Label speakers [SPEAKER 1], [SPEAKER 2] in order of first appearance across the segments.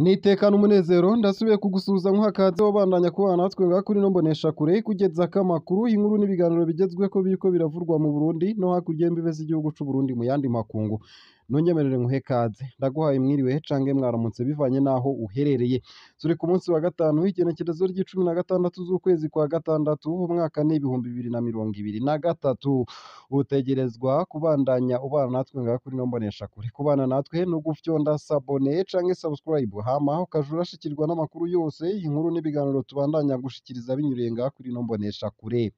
[SPEAKER 1] Nitekana umunezero ndasubiye kugusuhuza nk'akaze wabandanya kubana natwe ngaha kuri ino mboneshakure kugezako amakuru inkuru n'ibiganiro bigezweko biriko biravurwa mu Burundi no hakurya y'imbibe z'igihugu c'u Burundi mu yandi makungu. Ntunyemerere nguhe kaze ndaguhaye mwiriwe cange mwaramutse bivanye naho uherereye. Turi ku munsi wa gatanu w'igenekerezo ry'icumi na gatandatu z'ukwezi kwa gatandatu umwaka ni 2023 utegerezwa kubandanya ubana natwe ngaha kuri ino mboneshakure. Kubana natwe no gufyonda sabone canke subscribe hama ukaja urashikirwa n'amakuru yose inkuru n'ibiganiro tubandanya gushikiriza binyuriye ngaha kuri ino mboneshakure.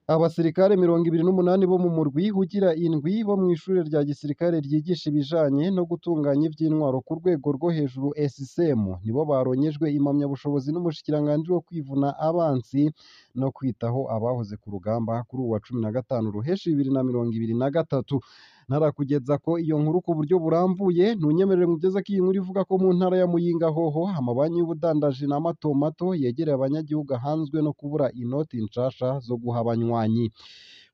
[SPEAKER 1] Abasirikare 28 bo mu murwi ugira indwi bo mw'ishure rya gisirikare ryigisha ibijanye no gutunganya ivy'intwaro ku rwego rwo hejuru SSM nibo baronyejwe impamyabushobozi n'umushikiranganji wo kwivuna abansi no kwitaho abahoze ku rugamba kuri uwa 15 ruheshi 2023. Narakugezako iyo nkuru ku buryo burambuye ntunyemerere ngugezako iyi nkuru ivuga ko mu ntara ya Muyinga hoho amabanki y'ubudandaji na mato mato yegereye abanyagihugu ahanzwe no kubura inoti nshasha zo guha abanywanyi.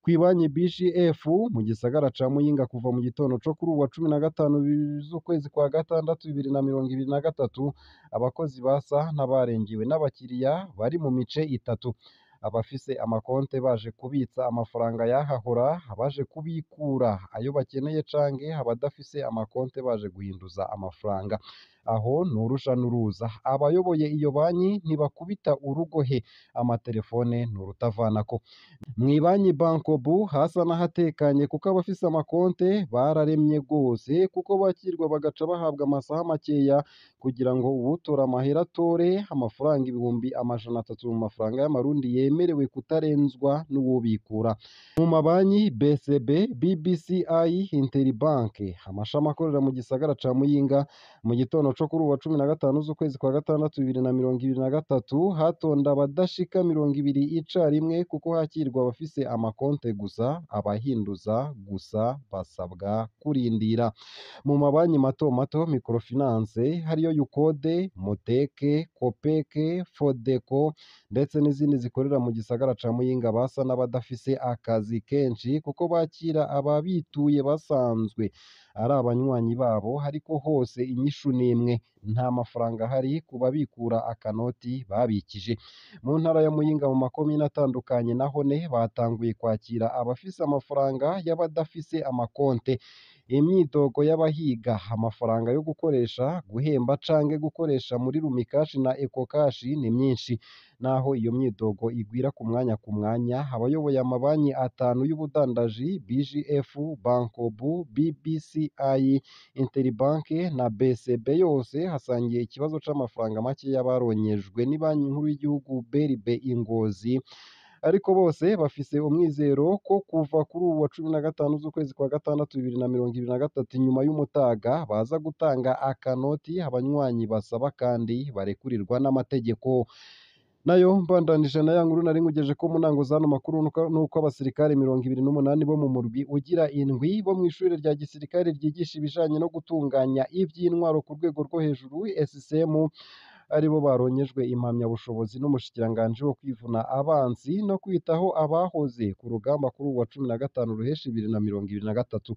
[SPEAKER 1] Kw'ibanki BGF mu gisagara ca Muyinga kuva mu gitondo co kuri uwa 15 z'ukwezi kwa gatandatu 2023 abakozi basa n'abarengewe n'abakiriya bari mu mice itatu. Abafise amakonte baje kubitsa amafaranga yahahora, abaje kubikura ayo bakeneye canke abadafise amakonte baje guhinduza amafaranga. Aho nurusha nuruza. Abayoboye iyo banki ntibakubita urugohe, amatelefone nurutavanako. Mw'ibanki Bankobu hasa n'ahatekanye kuko abafise amakonte bararemye gose kuko bakirwa bagaca bahabwa amasaha makeya kugira ngo uwutora amahera atore amafaranga 300 mu mafaranga y'amarundi yemerewe kutarenzwa n'uwubikura. Mu mabanki BCB, BBCI, Interbank amashami akorera mu gisagara ca Muyinga mu gitondo co kuri uwa 15 z'ukwezi kwa gatandatu 2023 hatonda abadashika 200 icarimwe kuko hakirwa abafise amakonte gusa, abahinduza gusa basabwa kurindira. Mu mabanki mato mato microfinance hariyo Yukode, Moteke, Kopeke, Fodeko ndetse n'izindi zikorera mu gisagara ca Muyinga basa n'abadafise akazi kenshi kuko bakira ababituye basanzwe ari abanywanyi babo ariko hose inyishu n'imwe nta mafaranga ahari kubabikura akanoti babikije. Mu ntara ya Muyinga mu makomine atandukanye nahone batanguye kwakira abafise amafaranga y'abadafise amakonte. Imyidogo y'abahiga amafaranga yo gukoresha guhemba canke gukoresha muri Rumikashi na Ecocash ni myinshi. Naho iyo myidogo igwira ku mwanya abayoboye amabanki atanu y'ubudandaji BGF, Bankobu, BBCI, Interbank na BCB yose hasangiye ikibazo c'amafaranga make y'abaronyejwe n'ibanki nkuru y'igihugu BRB Ingozi. Ariko bose bafise umwizero ko kuva kuri uwa 15 z'ukwezi kwa gatandatu 2023 inyuma y'umutaga baza gutanga akanoti abanywanyi basaba kandi barekurirwa n'amategeko. Nayo mbandanije na ya nkuru nari ngugeje ko munango zano makuru nuko abasirikare 28 bo mu murwi ugira indwi bo mw'ishure rya gisirikare ryigisha ibijanye no gutunganya ivy'intwaro ku rwego rwo hejuru SSM aribo baronyejwe impamyabushobozi n'umushikiranganji wo kwivuna abansi no kwitaho abahoze ku rugamba kuri uwa 15 ruheshi 2023.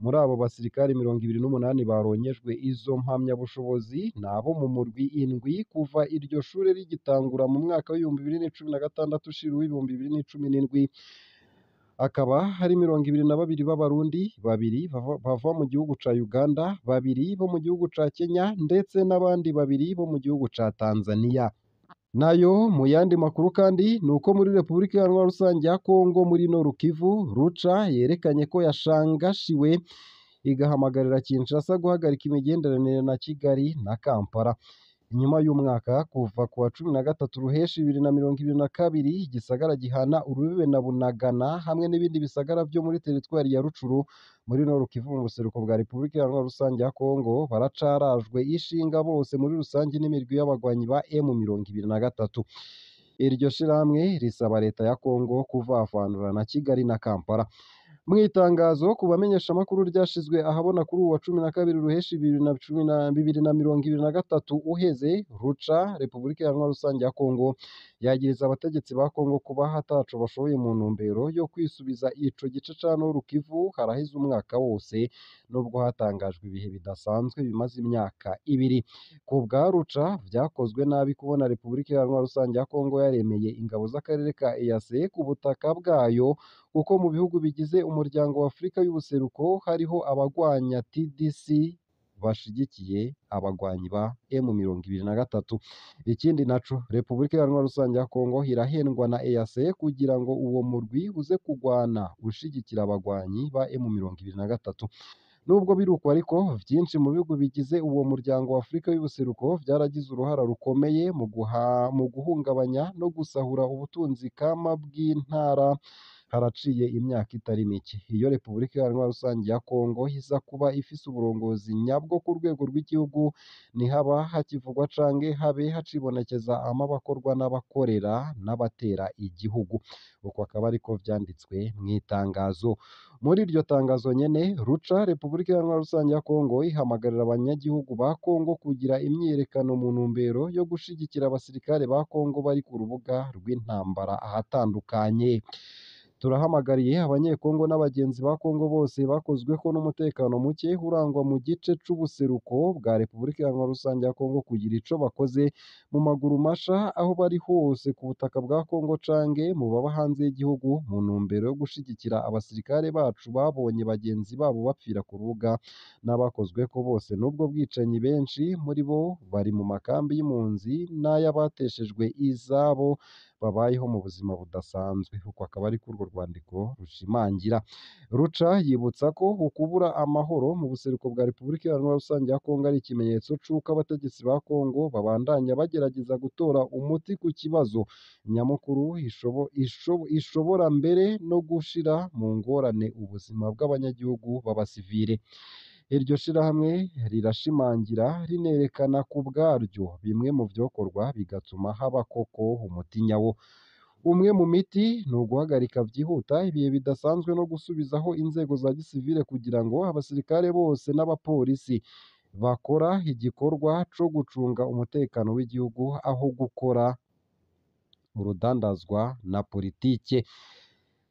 [SPEAKER 1] Muri abo basirikare 28 baronyejwe izo mpamyabushobozi nabo mu murwi indwi kuva iryo shure rigitangura mu mwaka w'2016 ushira w'2017. Akaba hari 22 b'abarundi, 2 bava mu gihugu ca Uganda, 2 bo mu gihugu ca Kenya ndetse n'abandi 2 bo mu gihugu ca Tanzania. Nayo mu yandi makuru kandi nuko muri Republika Iharanira Rusange ya Kongo muri Nord Kivu Ruca yerekanye ko yashangashiwe igahamagarira Kinshasa guhagarika imigenderanire na Kigali na Kampala. Inyuma y'umwaka kuva ku wa 13 ruheshi 2022 igisagara gihana urubibe na Bunagana hamwe n'ibindi bisagara vyo muri teritwari ya Rucuru muri Nord Kivu mu buseruko bwa Republika Iharanira Rusange ya Kongo baracarajwe ishinga bose muri rusange n'imirwi y'abagwanyi ba M23. Iryo shirahamwe risaba leta ya Kongo kuvavanura na Kigali na Kampala. Mw'itangazo ku bamenyesha amakuru ryashizwe ahabona kuri uwa 12 ruheshi 2023 uheze Ruca Republika Iharanira Rusange ya Kongo yagiriza abategetsi ba Kongo kuba ataco bashoboye mu ntumbero yo kwisubiza ico gice ca Nord Kivu haraheze umwaka wose nubwo hatangajwe ibihe bidasanzwe bimaze imyaka ibiri. Ku bwa Ruca vyakozwe nabi kubona Repubulika Iharanira Rusange ya Kongo yaremeye ingabo z'akarere ka EAC ku butaka bwayo kuko mu bihugu bigize umuryango wa Afurika y'ubuseruko hariho abagwanya TDC bashigikiye abagwanyi ba M23. Ikindi naco Repubulika Iharanira Rusange ya Kongo irahendwa na EAC kugira ngo uwo murwi uze kugwana ushigikira abagwanyi ba M23. Nubwo biruko ariko vyinshi mu bihugu bigize uwo muryango wa Afurika y'ubuseruko vyaragize uruhara rukomeye mu guhungabanya no gusahura ubutunzi kama bw'intara haraciye imyaka itari mike. Iyo Repubulika Iharanira Rusange ya Kongo iza kuba ifise uburongozi nyabwo ku rwego rw'igihugu, ntihaba hakivugwa canke habe hacibonekeza amabi akorwa n'abakorera n'abatera igihugu. Uko akaba ariko vyanditswe mw'itangazo. Muri iryo tangazo nyene, Ruca Repubulika Iharanira Rusange ya Kongo ihamagarira abanyagihugu ba Kongo kugira imyiyerekano mu ntumbero yo gushigikira abasirikare ba Kongo bari ku rubuga rw'intambara ahatandukanye. Turahamagariye abanyekongo n'abagenzi ba Kongo bose bakozweko n'umutekano muke urangwa mu gice c'ubuseruko bwa Repubulika Iharanira Rusange ya Kongo kugira ico bakoze mu maguru masha aho bari hose ku butaka bwa Kongo canke mu baba hanze y'igihugu mu ntumbero yo gushigikira abasirikare bacu babonye bagenzi babo bapfira ku rubuga n'abakozweko bose n'ubwo bwicanyi. Benshi muri bo bari mu makambi y'impunzi n'ay'abateshejwe izabo babayeho mu buzima budasanzwe. Uko akaba ariko urwo rwandiko rushimangira. Ruca yibutsa ko ukubura amahoro mu buseruko bwa Repubulika Iharanira Rusange ya Kongo ari ikimenyetso c'uko abategetsi ba Kongo babandanya bagerageza gutora umuti ku kibazo nyamukuru ishobora mbere no gushira mu ngorane ubuzima bw'abanyagihugu b'abasivile. Iryo shirahamwe rirashimangira rinerekana ku bwaryo bimwe mu vyokorwa bigatuma haba koko umuti nyawo. Umwe mu miti ni uguhagarika vyihuta ibihe bidasanzwe no gusubizaho inzego za gisivile kugira ngo abasirikare bose n'abapolisi bakora igikorwa co gucunga umutekano w'igihugu aho gukora urudandazwa na politike.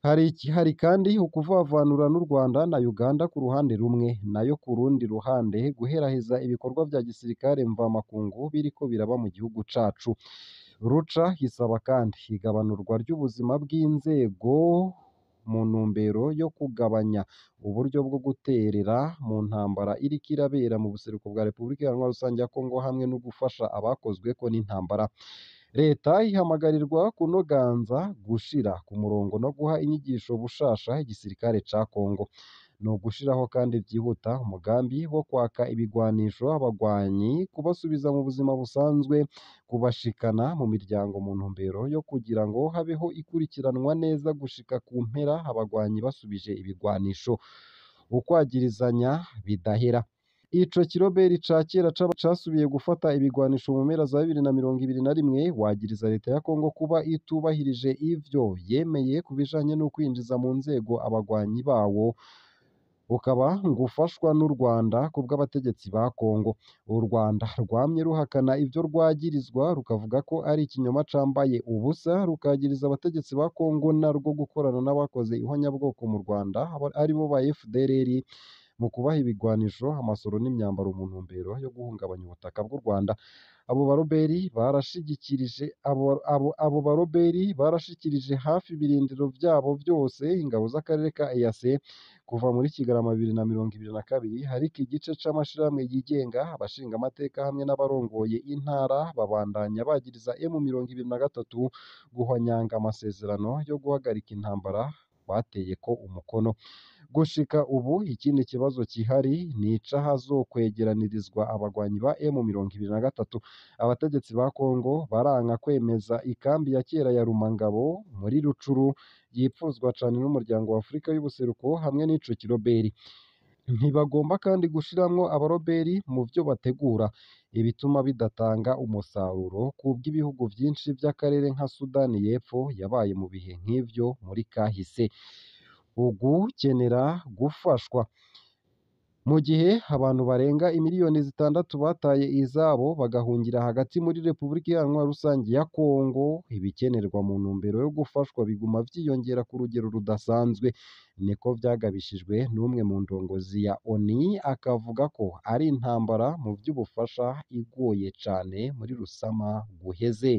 [SPEAKER 1] Hari kandi ukuvavanura n'u Rwanda na Uganda ku ruhande rumwe, nayo ku rundi ruhande guheraheza ibikorwa vya gisirikare mvamakungu biriko biraba mu gihugu cacu. Ruca isaba kandi igabanurwa ry'ubuzima bw'inzego mu ntumbero yo kugabanya uburyo bwo guterera mu ntambara iriko irabera mu buseruko bwa Repubulika Iharanira Rusange ya Kongo hamwe no gufasha abakozweko n'intambara. Leta ihamagarirwa kunoganza gushira ku murongo no guha inyigisho bushasha igisirikare ca Kongo. Ni ugushiraho kandi vyihuta umugambi wo kwaka ibigwanisho abagwanyi, kubasubiza mu buzima busanzwe, kubashikana mu miryango mu ntumbero yo kugira ngo habeho ikurikiranwa neza gushika ku mpera abagwanyi basubije ibigwanisho. Ukwagirizanya bidahera. Ico kiroberi ca kera casubiye gufata ibigwanisho mu mpera za 2021 wagiriza leta ya Kongo kuba itubahirije ivyo yemeye ku bijanye no kwinjiza mu nzego abagwanyi bawo, ukaba ngufashwa n'u Rwanda ku bw'abategetsi ba Kongo. U Rwanda rwamye ruhakana ivyo rwagirizwa rukavuga ko ari ikinyoma cambaye ubusa, rukagiriza abategetsi ba Kongo narwo gukorana n'abakoze ihonyabwoko mu Rwanda aribo ba FDLR mu kubaha ibigwanisho, amasoro n'imyambaro mu ntumbero yo guhungabanya ubutaka bw'u Rwanda. Abo baroberi barashikirije hafi ibirindiro vyabo vyose ingabo z'akarere ka EAC kuva muri Kigarama 2022, hariko igice c'amashirahamwe yigenga, abashingamateka hamwe n'abarongoye intara babandanya bagiriza M23 guhonyanga amasezerano yo guhagarika intambara bateyeko umukono. Gushika ubu ikindi kibazo kihari ni ic'ahazokwegeranirizwa abagwanyi ba M23. Abategetsi ba Kongo baranka kwemeza ikambi ya kera ya Rumangabo muri Rucuru yipfuzwa cane n'umuryango wa Afurika y'ubuseruko hamwe n'ico kiroberi. Ntibagomba kandi gushiramwo abaroberi mu vyo bategura, ibituma bidatanga umusaruro kubw'ibihugu vyinshi vy'akarere nka Sudani y'Epfo yabaye mu bihe nk'ivyo muri kahise. Ugukenera gufashwa. mu gihe abantu barenga imiliyoni zitandatu bataye izabo bagahungira hagati muri Repubulika Iharanira Rusange ya Kongo, ibikenerwa mu ntumbero yo gufashwa biguma vyiyongera ku rugero rudasanzwe. Niko vyagabishijwe n'umwe mu ndongozi ya ONU, akavuga ko ari intambara mu vy'ubufasha igoye cane muri Rusama guheze.